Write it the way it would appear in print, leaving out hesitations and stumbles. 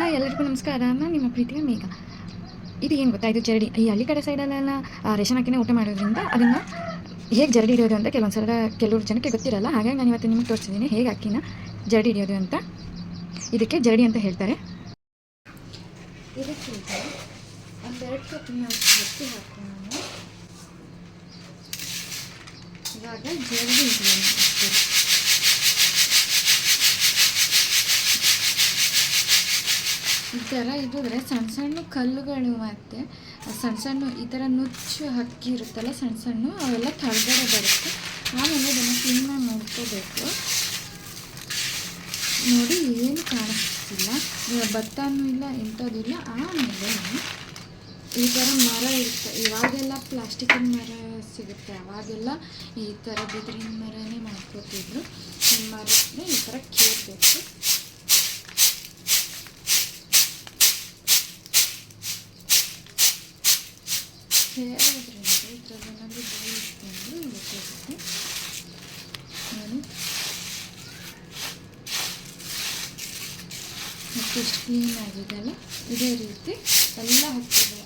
Hi ಎಲ್ಲರಿಗೂ ನಮಸ್ಕಾರ. ನಾನು ನಿಮ್ಮ ಪ್ರೀತಿಯ ಮೇಘ. ಇದು ಏನು ಗೊತ್ತಾ, ಇದು ಜರಡಿ. ಈ ಹಳ್ಳಿ ಕಡೆ ಸೈಡಲ್ಲೆಲ್ಲ ರೇಷನ್ ಅಕ್ಕಿನೇ ಊಟ ಮಾಡೋದ್ರಿಂದ ಅದನ್ನು ಹೇಗೆ ಜರಡಿ ಹಿಡಿಯೋದು ಅಂತ ಕೆಲವರು ಜನಕ್ಕೆ ಗೊತ್ತಿರಲ್ಲ. ಹಾಗಾಗಿ ನಾನು ಇವತ್ತು ನಿಮಗೆ ತೋರಿಸಿದ್ದೀನಿ ಹೇಗೆ ಅಕ್ಕಿನ ಜರಡಿ ಹಿಡಿಯೋದು ಅಂತ. ಇದಕ್ಕೆ ಜರಡಿ ಅಂತ ಹೇಳ್ತಾರೆ. ಇದಕ್ಕೆ ಒಂದೆರಡು ಕಪ್ಪಿನ ಅಕ್ಕಿ ಹಾಕೋಣ. ಇವಾಗ ಜರಡಿ ಹಿಡಿಯೋಣ. ಈ ಥರ ಇದ್ದರೆ ಸಣ್ಣ ಸಣ್ಣ ಕಲ್ಲುಗಳು ಮತ್ತು ಸಣ್ಣ ಸಣ್ಣ ಈ ಥರ ನುಚ್ಚು ಅಕ್ಕಿ ಇರುತ್ತಲ್ಲ, ಸಣ್ಣ ಸಣ್ಣ ಅವೆಲ್ಲ ಕೆಳಗಡೆ ಬರುತ್ತೆ. ಆಮೇಲೆ ಇದನ್ನು ಕ್ಲೀನಾಗಿ ನೋಡ್ಕೋಬೇಕು. ನೋಡಿ, ಏನು ಕಾಣಿಸ್ತಿಲ್ಲ, ಭತ್ತನೂ ಇಲ್ಲ, ಎಂಥದ್ದಿಲ್ಲ. ಆಮೇಲೆ ಈ ಥರ ಮರ ಇರುತ್ತೆ. ಇವಾಗೆಲ್ಲ ಪ್ಲಾಸ್ಟಿಕ್ಕಿನ ಮರ ಸಿಗುತ್ತೆ, ಅವಾಗೆಲ್ಲ ಈ ಥರ ಬಿದಿರಿನ ಮರನೇ ಮಾಡ್ಕೋತಿದ್ರು. ಈ ಮರನ ಈ ಥರ ಕೇಳಬೇಕು. ಹೇಳೋದ್ರಿಂದ ಇದರಲ್ಲಿ ಏನಾದರೂ ಬೀಳ್ಕೊಂಡು ಗೊತ್ತಾಗುತ್ತೆ. ನೋಡಿ, ಮತ್ತು ಇಷ್ಟು ಕ್ಲೀನ್ ಆಗಿದೆಲ್ಲ. ಇದೇ ರೀತಿ ಎಲ್ಲ ಹಾಕ್ತಿದ್ದಾರೆ.